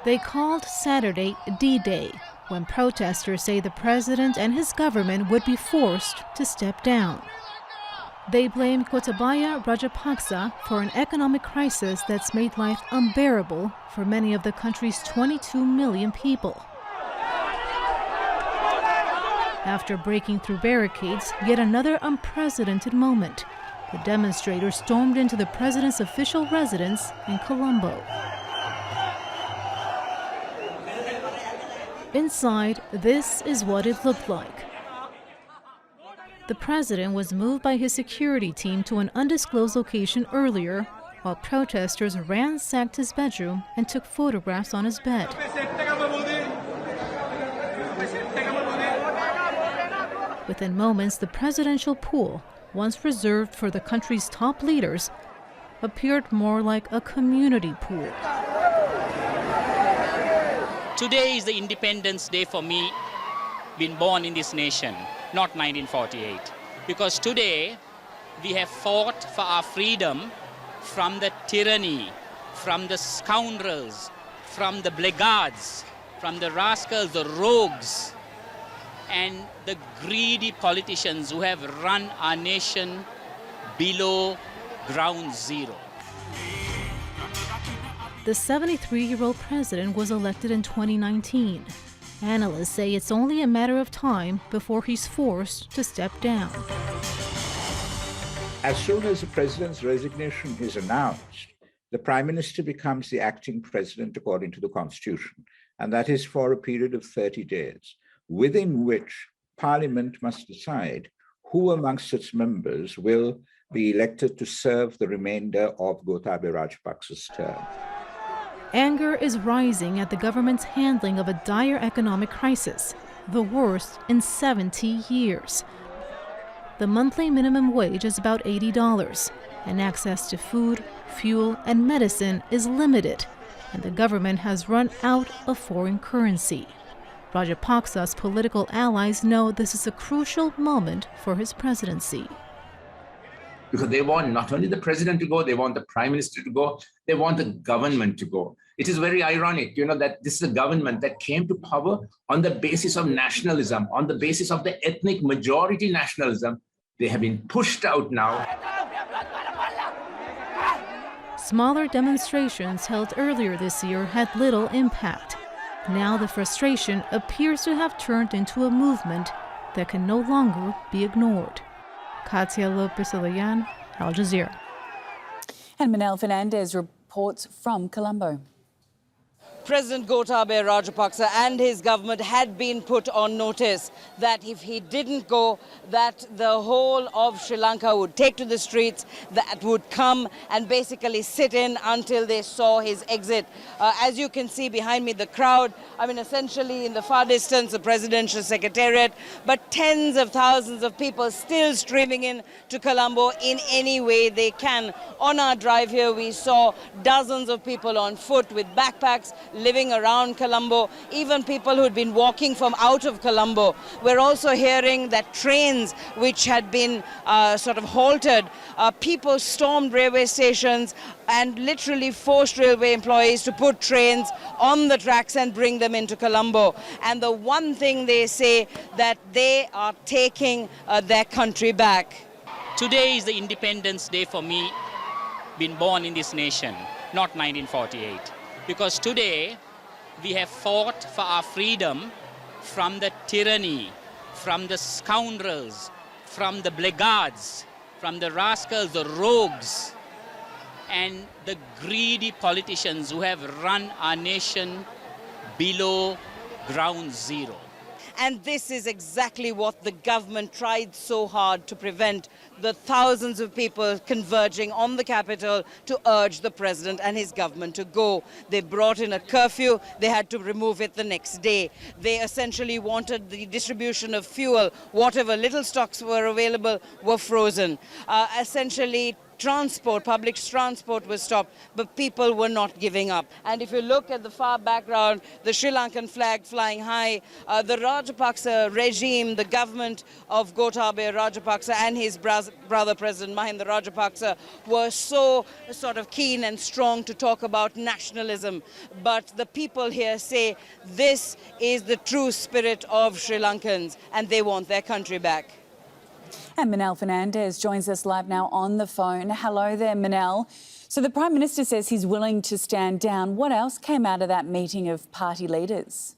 They called Saturday D-Day, when protesters say the president and his government would be forced to step down. They blame Gotabaya Rajapaksa for an economic crisis that's made life unbearable for many of the country's 22 million people. After breaking through barricades, yet another unprecedented moment. The demonstrators stormed into the president's official residence in Colombo. Inside, this is what it looked like. The president was moved by his security team to an undisclosed location earlier, while protesters ransacked his bedroom and took photographs on his bed. Within moments, the presidential pool, once reserved for the country's top leaders, appeared more like a community pool. Today is the Independence Day for me, being born in this nation, not 1948. Because today we have fought for our freedom from the tyranny, from the scoundrels, from the blackguards, from the rascals, the rogues, and the greedy politicians who have run our nation below ground zero. The 73-year-old president was elected in 2019. Analysts say it's only a matter of time before he's forced to step down. As soon as the president's resignation is announced, the prime minister becomes the acting president according to the constitution, and that is for a period of 30 days, within which Parliament must decide who amongst its members will be elected to serve the remainder of Gotabaya Rajapaksa's term. Anger is rising at the government's handling of a dire economic crisis, the worst in 70 years. The monthly minimum wage is about $80, and access to food, fuel, and medicine is limited, and the government has run out of foreign currency. Rajapaksa's political allies know this is a crucial moment for his presidency. Because they want not only the president to go, they want the prime minister to go, they want the government to go. It is very ironic, that this is a government that came to power on the basis of nationalism, on the basis of the ethnic majority nationalism. They have been pushed out now. Smaller demonstrations held earlier this year had little impact. Now the frustration appears to have turned into a movement that can no longer be ignored. Lopez, Al Jazeera. And Manel Fernandez reports from Colombo. President Gotabaya Rajapaksa and his government had been put on notice that if he didn't go, that the whole of Sri Lanka would take to the streets, that would come and basically sit in until they saw his exit. As you can see behind me, the crowd, essentially in the far distance, the presidential secretariat, but tens of thousands of people still streaming in to Colombo in any way they can. On our drive here, we saw dozens of people on foot with backpacks, living around Colombo, even people who'd been walking from out of Colombo. We're also hearing that trains which had been sort of halted, people stormed railway stations and literally forced railway employees to put trains on the tracks and bring them into Colombo. And the one thing they say, that they are taking their country back. Today is the Independence Day for me, being born in this nation, not 1948. Because today we have fought for our freedom from the tyranny, from the scoundrels, from the blackguards, from the rascals, the rogues, and the greedy politicians who have run our nation below ground zero. And this is exactly what the government tried so hard to prevent, the thousands of people converging on the capital to urge the president and his government to go. They brought in a curfew. They had to remove it the next day. They essentially wanted the distribution of fuel. Whatever little stocks were available were frozen. Essentially, Transport, public transport was stopped, but people were not giving up. And if you look at the far background, the Sri Lankan flag flying high, the Rajapaksa regime, the government of Gotabaya Rajapaksa and his brother President Mahinda Rajapaksa were so sort of keen and strong to talk about nationalism. But the people here say this is the true spirit of Sri Lankans and they want their country back. And Manel Fernandez joins us live now on the phone. Hello there, Manel. So the Prime Minister says he's willing to stand down. What else came out of that meeting of party leaders?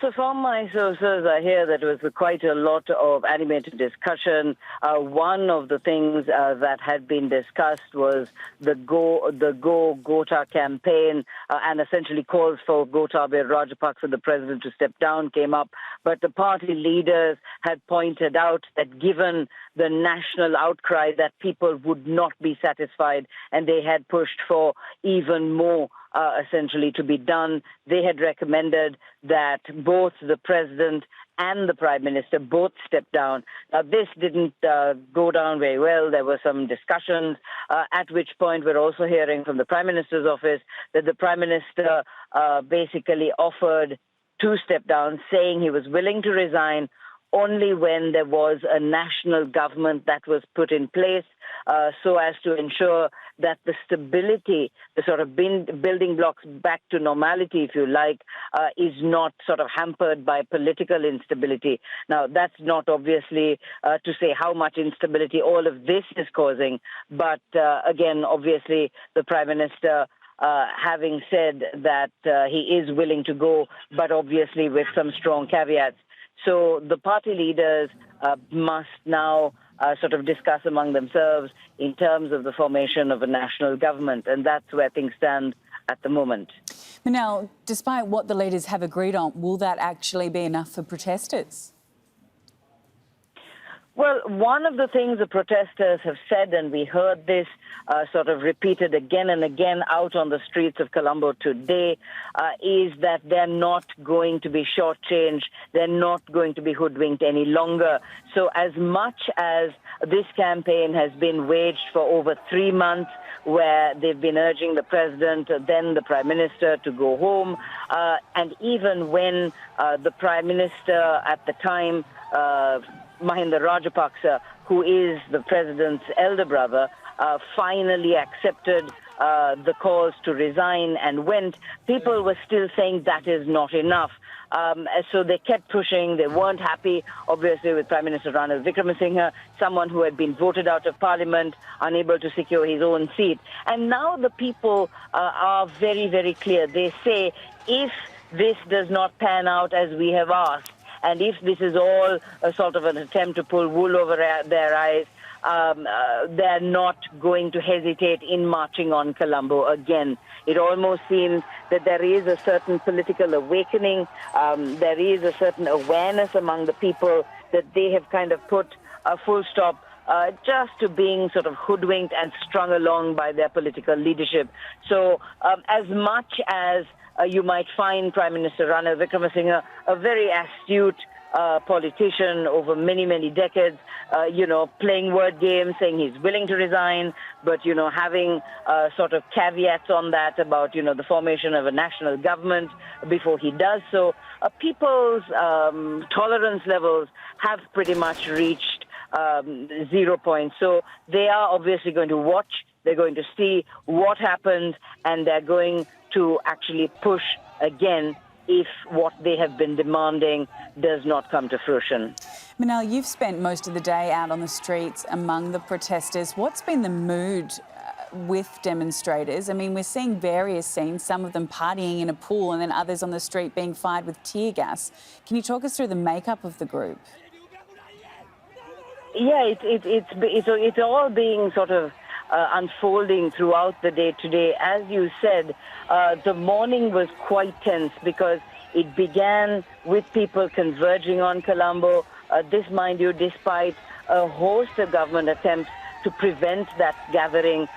So from my sources, I hear that there was quite a lot of animated discussion. One of the things that had been discussed was the Go Gota campaign, and essentially calls for Gotabaya Rajapaksa, the president, to step down, came up. But the party leaders had pointed out that given the national outcry, that people would not be satisfied, and they had pushed for even more essentially to be done. They had recommended that both the president and the prime minister both step down. Now, this didn't go down very well. There were some discussions, at which point we're also hearing from the prime minister's office that the prime minister basically offered to step down, saying he was willing to resign only when there was a national government that was put in place so as to ensure that the stability, the sort of building blocks back to normality, if you like, is not sort of hampered by political instability. Now, that's not obviously to say how much instability all of this is causing, but again, obviously, the Prime Minister having said that he is willing to go, but obviously with some strong caveats. So the party leaders must now sort of discuss among themselves in terms of the formation of a national government, and that's where things stand at the moment. Manel, despite what the leaders have agreed on, will that actually be enough for protesters? Well, one of the things the protesters have said, and we heard this sort of repeated again and again out on the streets of Colombo today, is that they're not going to be shortchanged, they're not going to be hoodwinked any longer. So as much as this campaign has been waged for over 3 months, where they've been urging the president, then the prime minister to go home, and even when the prime minister at the time, Mahinda Rajapaksa, who is the president's elder brother, finally accepted the calls to resign and went, people were still saying that is not enough. So they kept pushing. They weren't happy, obviously, with Prime Minister Ranil Wickremesinghe, someone who had been voted out of parliament, unable to secure his own seat. And now the people are very, very clear. They say if this does not pan out as we have asked, and if this is all a sort of an attempt to pull wool over their eyes, they're not going to hesitate in marching on Colombo again. It almost seems that there is a certain political awakening. There is a certain awareness among the people that they have kind of put a full stop just to being sort of hoodwinked and strung along by their political leadership. So as much as you might find Prime Minister Ranil Wickremesinghe a very astute politician over many, many decades, playing word games, saying he's willing to resign, but, having sort of caveats on that about, the formation of a national government before he does so. People's tolerance levels have pretty much reached 0 point. So they are obviously going to watch, they're going to see what happens, and they're going to actually push again if what they have been demanding does not come to fruition. Manel, you've spent most of the day out on the streets among the protesters. What's been the mood with demonstrators? I mean, we're seeing various scenes, some of them partying in a pool and then others on the street being fired with tear gas. Can you talk us through the makeup of the group? Yeah, it's all being sort of unfolding throughout the day today. As you said, the morning was quite tense because it began with people converging on Colombo. This, mind you, despite a host of government attempts to prevent that gathering,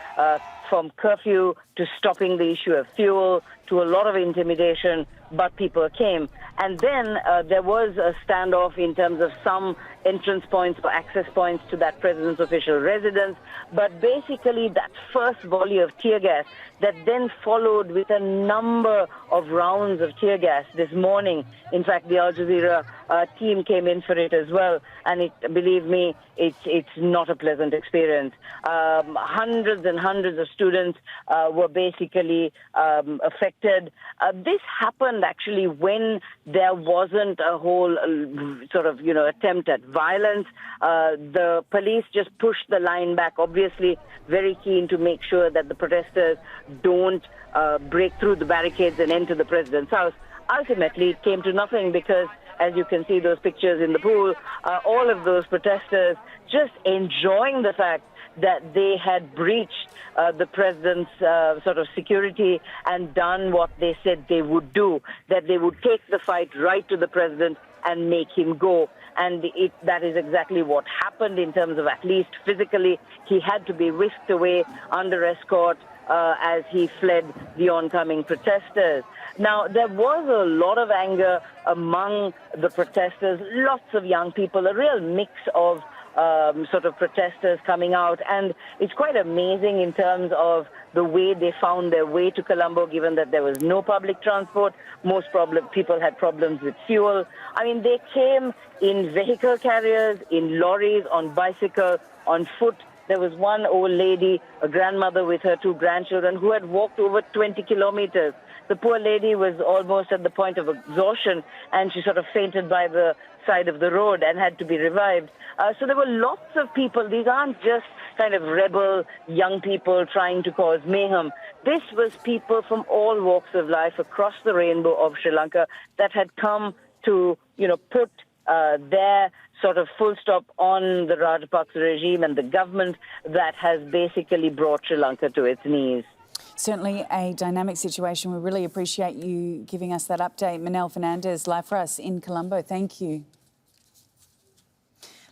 from curfew to stopping the issue of fuel to a lot of intimidation but people came. And then there was a standoff in terms of some entrance points or access points to that president's official residence. But basically, that first volley of tear gas that then followed with a number of rounds of tear gas this morning. In fact, the Al Jazeera team came in for it as well. And believe me, it's not a pleasant experience. Hundreds and hundreds of students were basically affected. This happened actually when there wasn't a whole attempt at violence. The police just pushed the line back, obviously very keen to make sure that the protesters don't break through the barricades and enter the president's house. Ultimately, it came to nothing because, as you can see those pictures in the pool, all of those protesters just enjoying the fact that they had breached the president's security and done what they said they would do, that they would take the fight right to the president and make him go. And that is exactly what happened in terms of, at least physically, he had to be whisked away under escort as he fled the oncoming protesters. Now, there was a lot of anger among the protesters, lots of young people, a real mix of protesters coming out. And it's quite amazing in terms of the way they found their way to Colombo, given that there was no public transport. Most people had problems with fuel. I mean, they came in vehicle carriers, in lorries, on bicycle, on foot. There was one old lady, a grandmother with her 2 grandchildren, who had walked over 20 kilometers. The poor lady was almost at the point of exhaustion, and she sort of fainted by the side of the road and had to be revived. So there were lots of people. These aren't just kind of rebel young people trying to cause mayhem. This was people from all walks of life across the rainbow of Sri Lanka that had come to, put their sort of full stop on the Rajapaksa regime and the government that has basically brought Sri Lanka to its knees. Certainly a dynamic situation. We really appreciate you giving us that update. Manel Fernandez, live for us in Colombo. Thank you.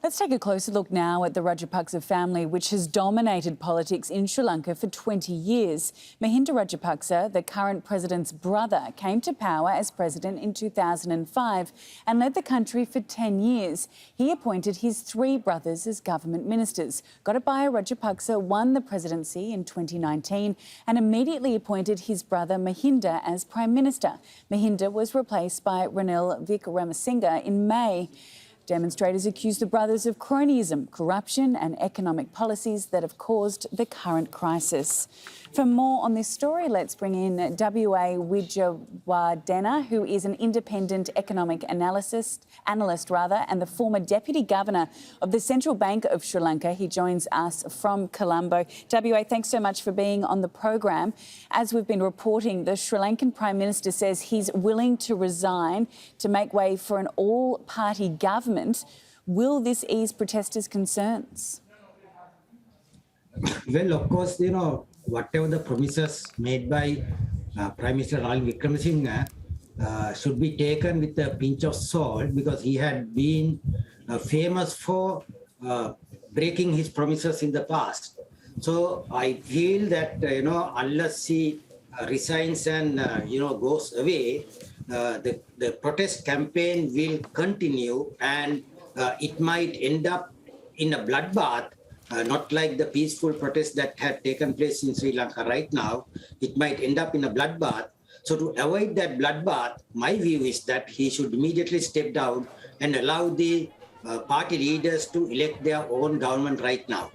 Let's take a closer look now at the Rajapaksa family, which has dominated politics in Sri Lanka for 20 years. Mahinda Rajapaksa, the current president's brother, came to power as president in 2005 and led the country for 10 years. He appointed his 3 brothers as government ministers. Gotabaya Rajapaksa won the presidency in 2019 and immediately appointed his brother Mahinda as prime minister. Mahinda was replaced by Ranil Wickremesinghe in May. Demonstrators accuse the brothers of cronyism, corruption and economic policies that have caused the current crisis. For more on this story, let's bring in W.A. Wijewardena, who is an independent economic analyst, and the former Deputy Governor of the Central Bank of Sri Lanka. He joins us from Colombo. W.A., thanks so much for being on the program. As we've been reporting, the Sri Lankan Prime Minister says he's willing to resign to make way for an all-party government. Will this ease protesters' concerns? Well, of course, whatever the promises made by Prime Minister Ranil Wickremesinghe should be taken with a pinch of salt, because he had been famous for breaking his promises in the past. So I feel that, unless he resigns and, goes away, the protest campaign will continue, and it might end up in a bloodbath. Not like the peaceful protest that had taken place in Sri Lanka right now. It might end up in a bloodbath. So to avoid that bloodbath, my view is that he should immediately step down and allow the party leaders to elect their own government right now.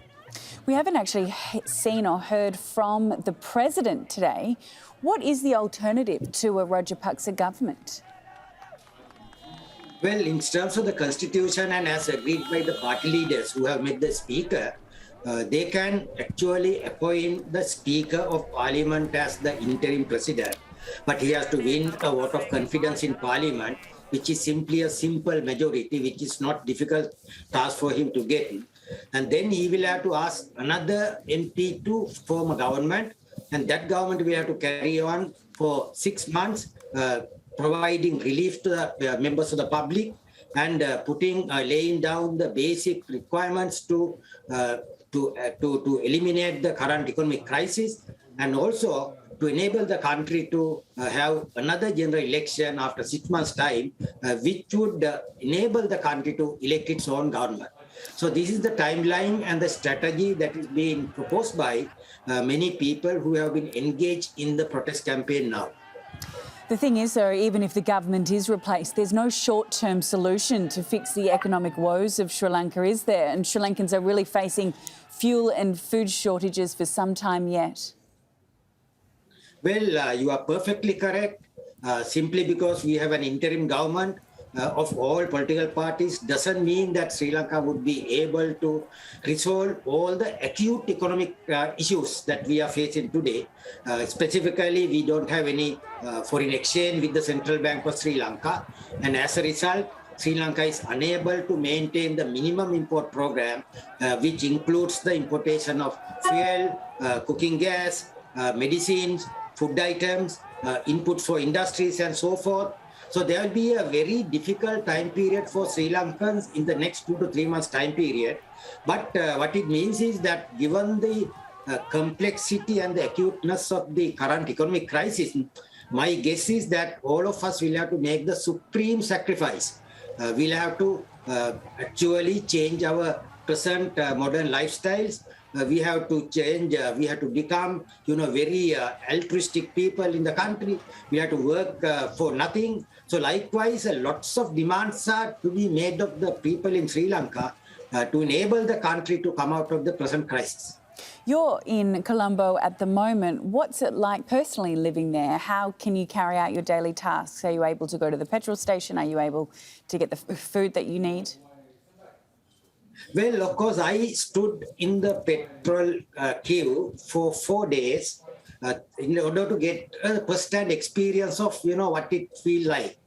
We haven't actually seen or heard from the president today. What is the alternative to a Rajapaksa government? Well, in terms of the constitution and as agreed by the party leaders who have met the speaker, they can actually appoint the Speaker of Parliament as the interim president. But he has to win a vote of confidence in Parliament, which is simply a simple majority, which is not difficult task for him to get. And then he will have to ask another MP to form a government, and that government will have to carry on for 6 months, providing relief to the members of the public and laying down the basic requirements to eliminate the current economic crisis, and also to enable the country to have another general election after 6 months' time, which would enable the country to elect its own government. So this is the timeline and the strategy that is being proposed by many people who have been engaged in the protest campaign now. The thing is, though, even if the government is replaced, there's no short-term solution to fix the economic woes of Sri Lanka, is there? And Sri Lankans are really facing fuel and food shortages for some time yet. Well, you are perfectly correct. Simply because we have an interim government of all political parties doesn't mean that Sri Lanka would be able to resolve all the acute economic issues that we are facing today. Specifically, we don't have any foreign exchange with the Central Bank of Sri Lanka. And as a result, Sri Lanka is unable to maintain the minimum import program, which includes the importation of fuel, cooking gas, medicines, food items, inputs for industries and so forth. So there will be a very difficult time period for Sri Lankans in the next 2 to 3 months time period. But what it means is that given the complexity and the acuteness of the current economic crisis, my guess is that all of us will have to make the supreme sacrifice. We'll have to actually change our present modern lifestyles. We have to change, we have to become, very altruistic people in the country. We have to work for nothing. So likewise, lots of demands are to be made of the people in Sri Lanka to enable the country to come out of the present crisis. You're in Colombo at the moment. What's it like personally living there? How can you carry out your daily tasks? Are you able to go to the petrol station? Are you able to get the food that you need? Well, of course, I stood in the petrol queue for 4 days in order to get a first-hand experience of, what it feels like.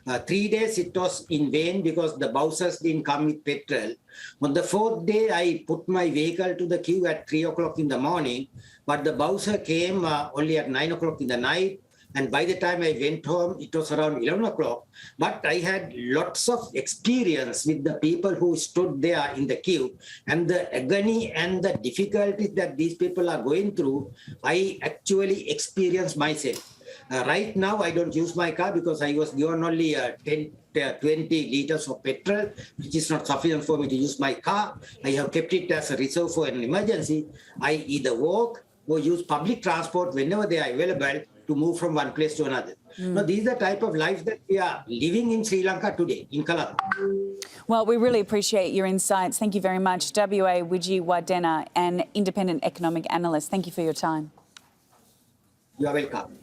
3 days it was in vain because the bouncers didn't come with petrol. On the 4th day, I put my vehicle to the queue at 3 o'clock in the morning, but the bouncer came only at 9 o'clock in the night. And by the time I went home, it was around 11 o'clock. But I had lots of experience with the people who stood there in the queue. And the agony and the difficulties that these people are going through, I actually experienced myself. Right now, I don't use my car because I was given only 20 liters of petrol, which is not sufficient for me to use my car. I have kept it as a reserve for an emergency. I either walk or use public transport whenever they are available to move from one place to another. Now, these are the type of life that we are living in Sri Lanka today, in Colombo. Well, we really appreciate your insights. Thank you very much. W.A. Wijiwadena, an independent economic analyst. Thank you for your time. You are welcome.